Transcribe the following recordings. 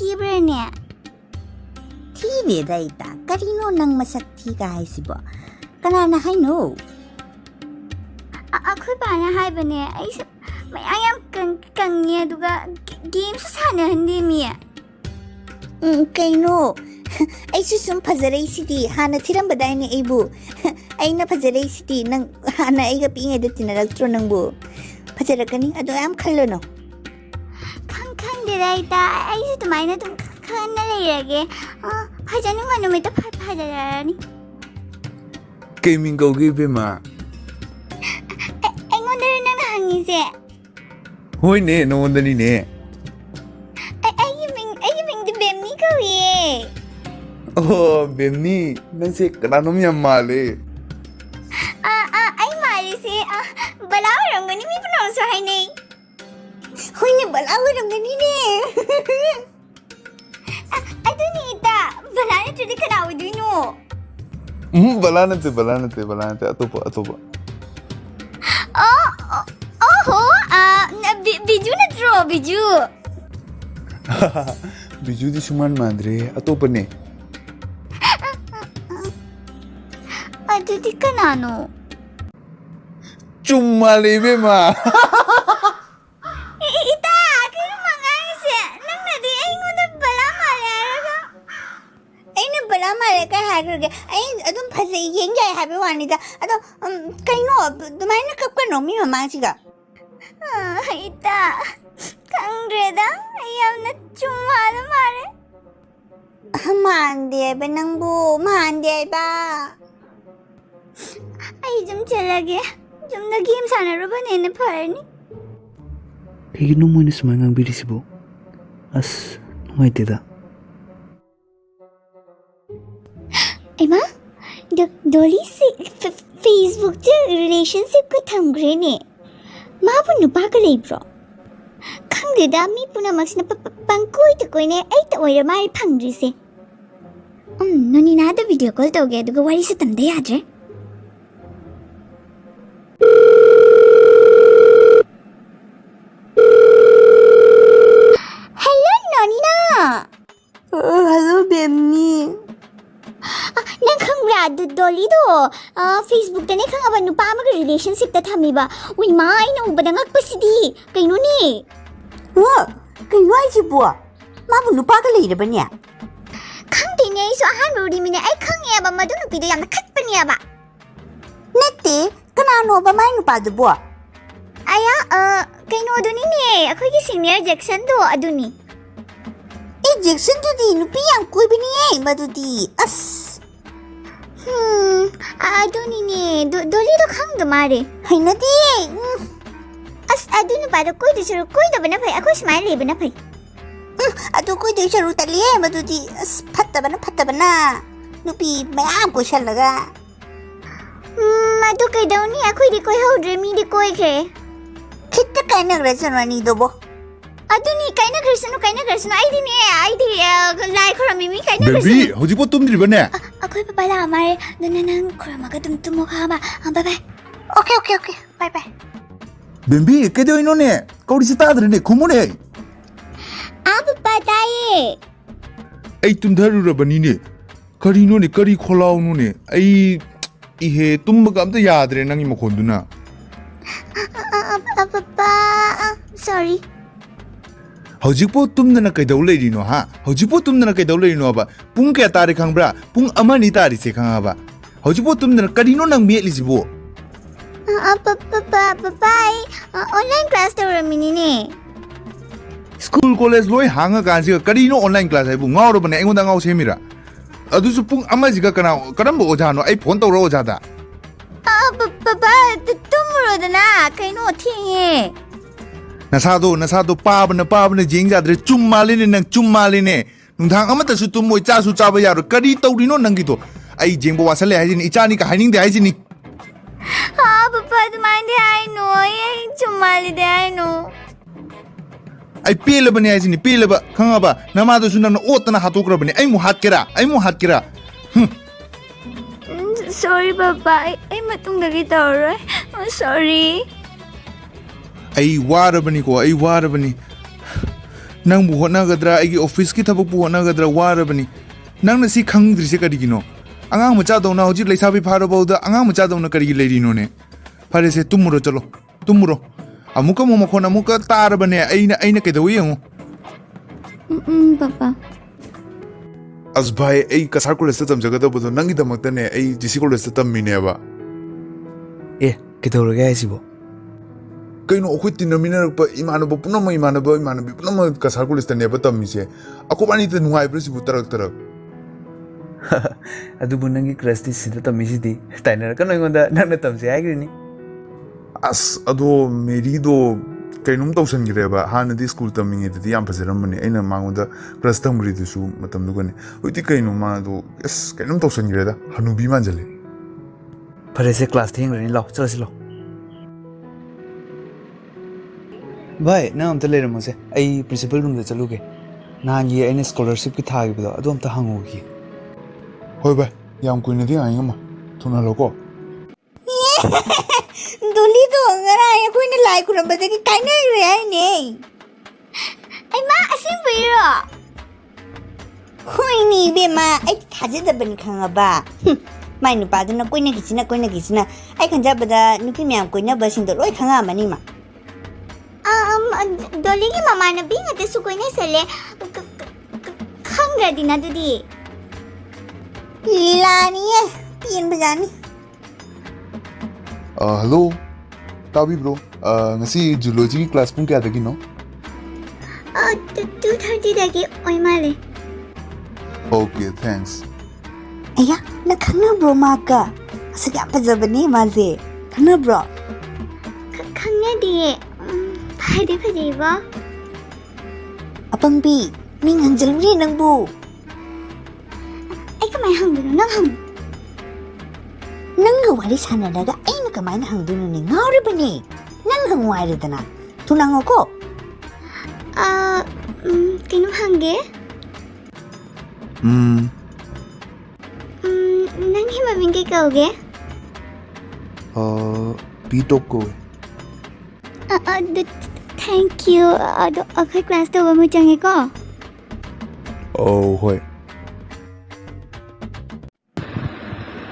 Tibrene. Tibe daita. Karino nang masakti ka hai sibo. Kanana hai no. Ako'y bana hai bane. I am kangye duga game sa sana hindi miya. Kaino. Ay susum pazaray siti. Hana tirang baday ni Ibu. Ay na pazaray siti. Nang hana ay kapingay dati tinaragtro ng bu. Pazarakani. Ado am kalo no. Kang diraita. Ay sa tumay na tum kang nalayage. Pajanong ano may tapay pajarani. Gaming go give him a. Ay ngon na rin ang nahangin siya. Hoy ne, no wonder ni ne. Ay yung di bemi ko eh. Oh, Benny, nasi kananom yan mali. Ay mali si. Balawang gani may panosahay na eh. Hoy ni balawang ganini. Ito ni Ita. Bala na tuloy ka na ako dun o. Bala natin. Ato pa. Biju na draw, Biju. Biju di suman madre, ato pa ne. Ito di ka na no. Chumali be ma. Ita, kaya mga isa. Nang nadi, ay ngon na bala malera. Ay na bala malera hagar. Ay adun pasay yenga habi wanita. Ado kaino dumay na kapkano mi mama siga. Ita, kang reda, ayaw na chumala mare. Mande ba nang bu, mande ba. Ay jum chalage. Jum na game sana ro ba nene parni. Kaya mo na sumangang bilisibo. As, numaitida. Ay ma, Dolly Facebook च relationship ko thamgre ne. Mabu nupa ka leibro. Khangde da mi puna max na pangkoi to koi ne ai ta oira mai phangri se. Noni na da video call to ge duga wari se tamde yadre. Hello Noni na. Hello Benny. Nang khangra Dolly do Facebook ta ne khangaba nupa ma relationship ta thamiba ui ma ai na ubada ngak pasidi kaino ni Kaino ai sibo mabu nupa ka leira ba niya khangde ne so ahan rodi mine ai khangya ba madu nupi da yamna khat paniya ba nette kanano ba mai nupa do bo aya kaino do ni ne akhoi gi senior Jackson do aduni Jackson to di nupi yang koi ba niya madu di as aduni ne Dolly do khangda mare hai na di as aduni ba do koi da bana phai akhoi smile le bana phai adu koi de sharu ta le madu di as phatta bana nupi mayam ko shalaga madu kai dauni akhoi di koi hodre mi di koi ke kitta kaina rajanani do bo aduni kaina gresanu ai di lai khora mimi kaina gresanu Baby, hojik po tum diri ba ne? akhoi pa pala amare nang khora ma ka tum mo kha ba bye bye okay bye bye Baby, kaya ino ne? Kau di sita adre ne, kumo ne? ab pataye Ay tumdaru rabani ne. Kari no ne, kari kholao no ne. Ay ihe tum magam ta yadre nangi makondu na. papa sorry Hojik po tum na kay daw lady no ha. Hojik po tum na kay daw lady no ba. Pung kaya tari kang bra, pung ama ni tari se kang ba. Hojik po tum na kari no nang miet lisibo. papa online class to ramini ne School college loy hanga kansi kari no online class ay bu ngao ro bane engonda ngao semira. Adu su pung ama jiga kana karam bo oja no ay phone to ro oja da. papa tumro da na kaino thiye Nasado pabana jing jadre chumali ne nang chumali ne. Nungthang amata su tum moi cha su cha ba yaro kari tawri no nang gito. Ay jeng bo wasale hai ni ichani ka haining de hai ni. papa the mind I know ai chumali de I know Ay pele bani hai ni pele ba khanga ba namado su nang otna hatokra bani ay mu hat kera. sorry papa ai matung da gi tawroi sorry Ay warabani ko ay warabani. nang bu hotna gadra ai office ki thabak bu hotna gadra warabani nang na si khangdri se kari gino angang macha dona hoji leisa bi pharo bauda angang macha dona kari leiri no ne phare se tumuro chalo tumuro amuka mo khona amuka tarabane aina kedawi yango papa as bhai ai kasar college ta jamjaga da bodo nangi damakta ne ai GC college ta tammine ba A कितौरगे आइसिबो kaino okhoi tinamina pa imanaba punama imanabi punama kasar college ta ne ba tamise akobani te nungai presi butarak tarak अदुबु नंगी crush दी सिदा तमिसिदी ताइनर कनो इंगोंदा नंना तमसे आइग्रिनी as ado meri do kainum tawsan gireba hanadi school taminge di yam fajaramani aina mangoda crush tamri dusu matam dugane hoiti kainu ma do yes kainum tawsan gireda hanubi manjale फरे से class thing runny लो चलो सिलो भाई ना हम तो ले रहे मुझे आई प्रिंसिपल रूम दे चलोगे ना ये आइने स्कॉलरशिप की थागी बता अदो हम तो हंगोगी hoi ba yam kuina di ainga ma thuna loko Doli to ngara ay ko ni like ko ba ki kai na re ay ne ai ma asin biro khoi ni be ma ai thaje da ban khanga ba mai nu pa da na koi na kisina ai khanja ba da nu ki myam koi na ba sing do loi khanga ma ni ma dolly ki mama na bi ngate su koi na sele khangra dina dudi la ni ye pin ba ni hello tabi bro ngasi zoology class pung kya dagi no 2:30 dagi oi male okay thanks aya na khanga bro ma ka asa ka pa jabani ma je khanga bro khanga di phade phade ba apang bi ning hanjal ri nang bu ai kamai hang nang hang nang ga wari sana daga ai na kamai na hang du ni ngawri bani nang hang wari dana tunang ko kinu hange nang hi mabing ke kauge पीटोप को thank you ado akhai class to ba mu change ko oh hoi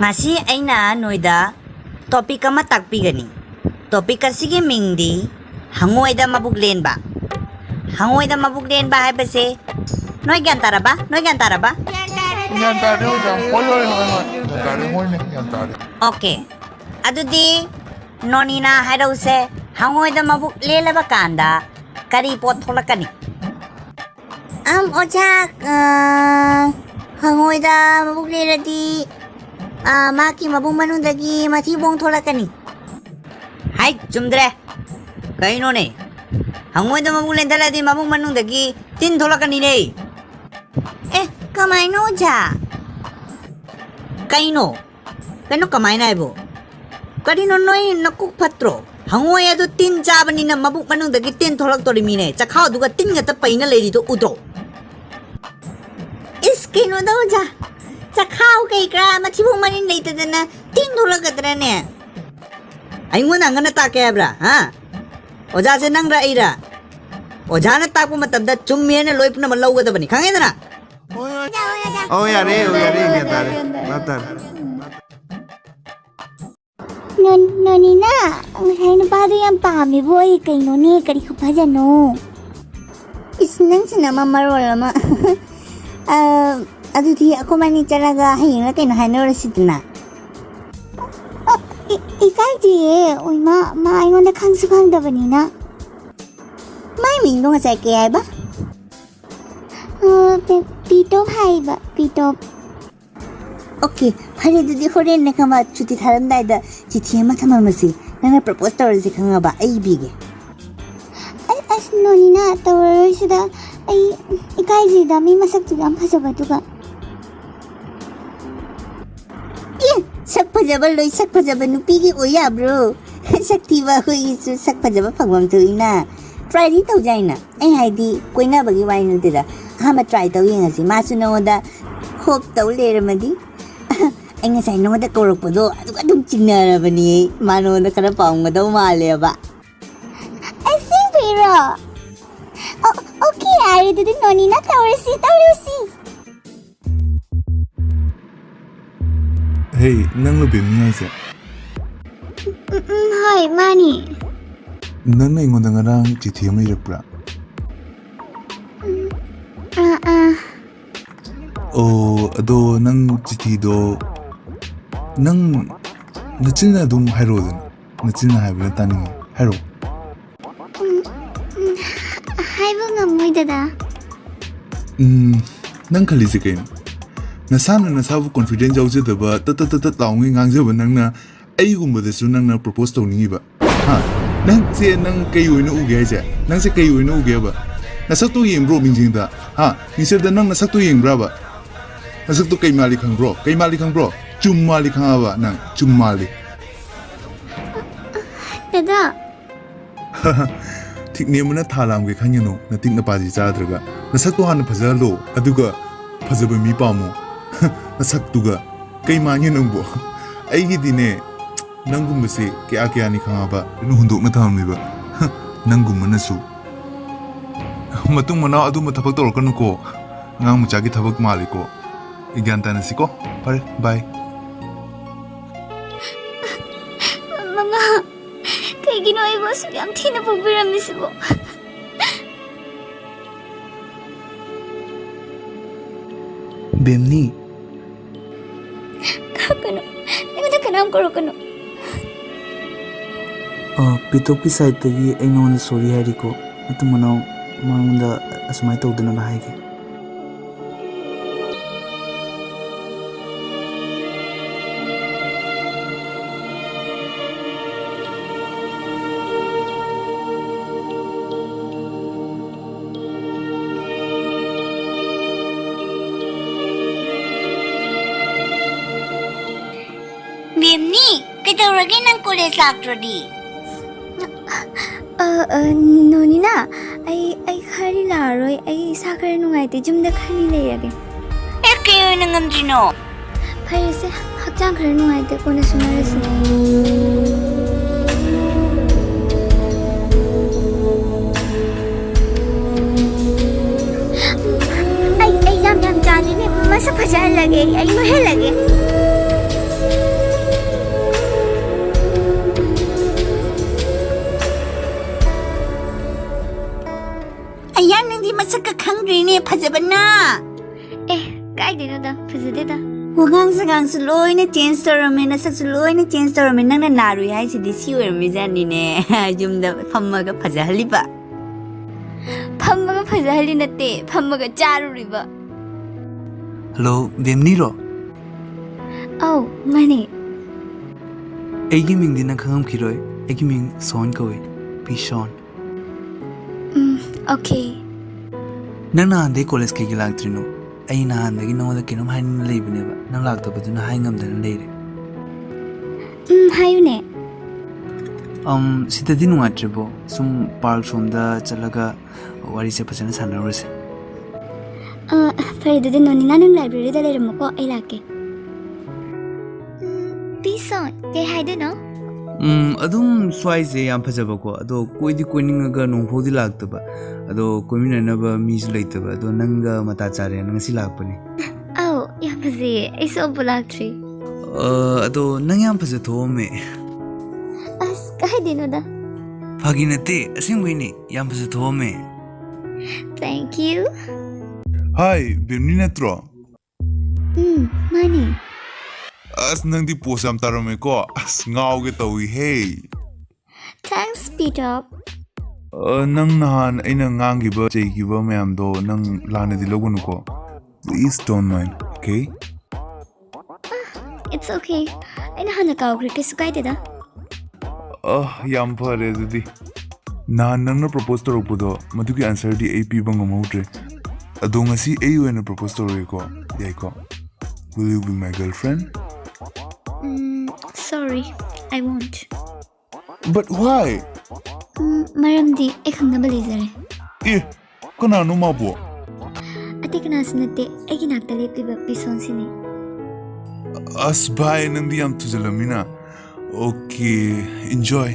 ngasi aina noida topic ama takpigani topic asige mingdi hangoida mabuglen ba haibase noi gyan taraba yan tare ho jam hoi tare hoi ne yan tare okay adudi nonina hairause hangoida mabuk lelaba kanda kari pot tholakani oja hangoida mabuk leladi maki mabung manundagi mati bong tholakani hai chumdre kaino ne hangoida mabuk lendaladi mabung manundagi tin tholakani ne kamaino ja kaino kamaina ibo karino noi nakuk patro hangoi adu tin jabani na mabuk manung dagi tin tholak tori mine chakhau duga tin ga ta paina leri do udo is kino da ja chakhau kai kra ma thibung manin nei ta na tin tholak gadra ne aingo na ngana ta ke bra ha oja se nang ra ira oja na ta pu matam da chumme ne loipna ma lauga da bani khange da na oh yare yan tare na tare nonina ngai na ba do yam pa mi boy kaino ne kari khapajano isnang sinama marolama aduti ako mani charaga hayna kaino hanora sidna ikai ji oi ma aingon da khang su khang da bani na mai min dong sa ke ai ba pitop hai ba pitop okay hari dudi horen ne kama chuti tharam dai da chithi ma thamamasi nana propose tawar si khanga ba ai bige as nonina tawar sida ai ikai ji da mi masak tu am phasa ba tu ka sak phajaba loi sak phajaba nupi gi oya bro sak thiba hoi su sak phajaba phagwam tu ina try ri tau jaina ai hai di koina bagi wai nu tira ha ma try tau yin asi ma su no da hope tau le ramadi ai nga sai no da korok podo adu adum chingna rabani ma no da kara paung da ma le ba asin pero okay ꯌꯥꯔꯦ ꯑꯗꯨꯗꯤ ꯅꯣꯅꯤꯅ ꯇꯧꯔꯁꯤ Hey, nanglo bemni haise. ꯍꯣꯏ ꯃꯥꯅꯤ Nangna ingonda ngarang chithi ama irakpra. Oh, ado nang chithi do nang nachina dum hairo dan. Nachina haibra taning hairo. ꯍꯥꯏꯕ ꯉꯝꯃꯣꯏꯗꯗꯥ Nang khalise kain. Nasana nasabu confident jaujadaba tat laungi ngangjaba nangna aigumadasu nangna propose tawningiba. Ha, nang se nang kai oina uge haise. Nang se kai oina uge ba. Nasak to yengbro mingjingda. Ha, nisirda nang nasak to yengbra ba. Nasak to kai mali khangbro. Kai mali khangbro. Chummali khangaba nang chummali. Dada Thikne mana thalam ge khanyano nating na paji chadraga. Nasak to han phajalo aduga phajaba mi pamo. Nasak tuga kai manye nangbo. Aigi dine nangumbase kya ni khangaba nu hundok na thamniba. Nangumanasu. Matung mana adu ma thabak torkanu ko. Ngang mucha gi thabak mali ko. Igyan tanasi ko. Pare bye. Mama kayigino ibo asuk yam thina pagbiramisibo Bemni, Kano Naganda kanam karo kano Pitokki side tagi aingona sorry hairiko. Atu manau mangunda asumai tawdana ba haige. Bemni, kaidaurage nang college laktrodi? Nonina ay khari laroy ay sakar nungaite jumda khari leirage Kayo oina ngamdrino? Farese hakjang khari nungaite kona sunarasi ay yam jani ne masa phajan lage ay nohe lage Ayan nang di masaka khangdrine phajabana. Kaidenoda phajadeda Wagang sagang su loina change torame na sak su loina change torame nang na naru hai sidi si oirmi jani ne. Jumda phammaga phajahaliba. ꯐꯝꯃꯒ ꯐꯖꯍꯜꯂꯤ ꯅꯠꯇꯦ ꯐꯝꯃꯒ ꯆꯥꯔꯨꯔꯤꯕ Hello, Bemni ro. ꯑꯧ ꯃꯥꯅꯦ Aigi ming di nang khangamkhiroi. Aigi ming Son kawi. Be Sean. Okay Nang nahandai college kay lagtrino. Ay nahandagi nangwada kinom hainin leibineba. Nang lagtabaduna hay ngamdana leire. 하유네 Sitadi nungatribo. Sum park somda chalaga wari se phajana sanarose. ꯐꯔꯦ ꯑꯗꯨꯗꯤ ꯅꯣꯅꯤ ꯅꯪ ꯂꯥꯏꯕ꯭ꯔꯦꯔꯤꯗ ꯂꯩꯔꯝꯃꯣꯀꯣ ꯑꯩ ꯂꯥꯛꯀꯦ ꯄꯤꯁꯣꯟ ꯀꯩ ꯍꯥꯏꯗꯣꯏꯅꯣ Adum swaise yam phajabako. Ado koidi koiningaga nongphodi lagtaba. Ado koiminanaba misu leitaba. Ado nanga mata chare ngasi lakpani. ꯑꯧ ꯌꯥꯝ ꯐꯖꯩꯌꯦ ꯑꯩꯁꯨ ꯑꯃꯨꯛ ꯂꯥꯛꯇ꯭ꯔꯤ Ado nang yam phajathoame. ꯑꯁ ꯀꯥꯏꯗꯩꯅꯣꯗ Phagi nate asingwini yam phajathoame. Thank you Hi, Bemni natro. ꯃꯥꯅꯦ As nang di posam tarome ko. As ngauge tawi hey. Thanks Peter Nang nahan aina ngangiba cheigiba mayamdo nang lana di logunu ko. Please don't mind, okay? It's okay ꯑꯩꯅ ꯍꯥꯟꯅ ꯀꯥꯎꯈ꯭ꯔꯦ ꯀꯩꯁꯨ ꯀꯥꯏꯗꯦꯗ Yam phare adudi. Nahan nangna propose torokpodo madugi answer di AP banga maudre. Ado ngasi ay oina propose toroko. Yaiko. Will you be my girlfriend? Sorry I won't But why? ꯃꯔꯝꯗꯤ ꯑꯩ ꯈꯪꯅꯕ ꯂꯩꯖꯔꯦ Kanano mabo? ꯑꯇꯩ ꯀꯅꯥꯁꯨ ꯅꯠꯇꯦ ꯑꯩꯒꯤ ꯅꯥꯛꯇ ꯂꯦꯞꯂꯤꯕ ꯄꯤꯁꯣꯟꯁꯤꯅꯤ As bye nandi yam tujalamina. Okay, enjoy.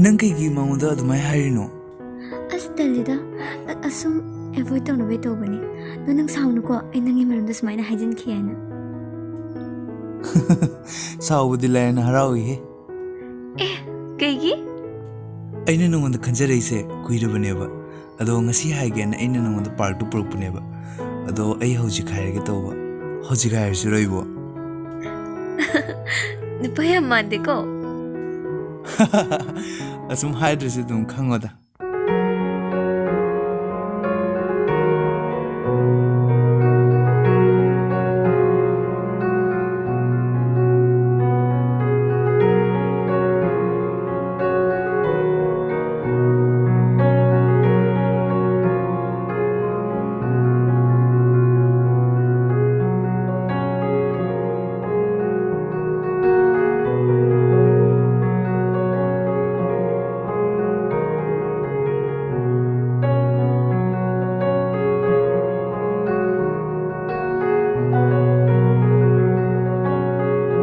Nang kay gi mamuda adumay harino. ꯑꯁ ꯇꯜꯂꯤꯗ ꯑꯁꯨꯝ ꯑꯦꯚꯣꯏꯗ ꯇꯧꯅꯕꯩ ꯇꯧꯕꯅꯤ ꯑꯗꯣ ꯅꯪ ꯁꯥꯎꯅꯨꯀꯣ ꯑꯩ ꯅꯪꯒꯤ ꯃꯔꯝꯗ ꯁꯨꯃꯥꯏꯅ ꯍꯥꯏꯖꯤꯟꯈꯤ ꯍꯥꯏꯅ ꯁꯥꯎꯕꯗꯤ ꯂꯥꯏꯅ ꯍꯔꯥꯎꯏꯍꯦ ꯑꯦ ꯀꯩꯒꯤ ꯑꯩꯅ ꯅꯉꯣꯟꯗ ꯈꯟꯖꯔꯛꯏꯁꯦ ꯀꯨꯏꯔꯕꯅꯦꯕ ꯑꯗꯣ ꯉꯁꯤ ꯍꯥꯏꯒꯦꯅ ꯑꯩꯅ ꯅꯉꯣꯟꯗ ꯄꯥꯔꯛꯇꯨ ꯄꯨꯔꯛꯄꯅꯦꯕ ꯑꯗꯣ ꯑꯩ ꯍꯧꯖꯤꯛ ꯍꯥꯏꯔꯒꯦ ꯇꯧꯕ ꯍꯧꯖꯤꯛ ꯍꯥꯏꯔꯁꯤꯔꯣ ꯏꯕꯣ ꯅꯨꯄꯥ ꯌꯥꯝ ꯃꯥꯟꯗꯦꯀꯣ ꯑꯁꯨꯝ ꯍꯥꯏꯗ꯭ꯔꯁꯨ ꯑꯗꯨꯝ ꯈꯪꯉꯣꯗ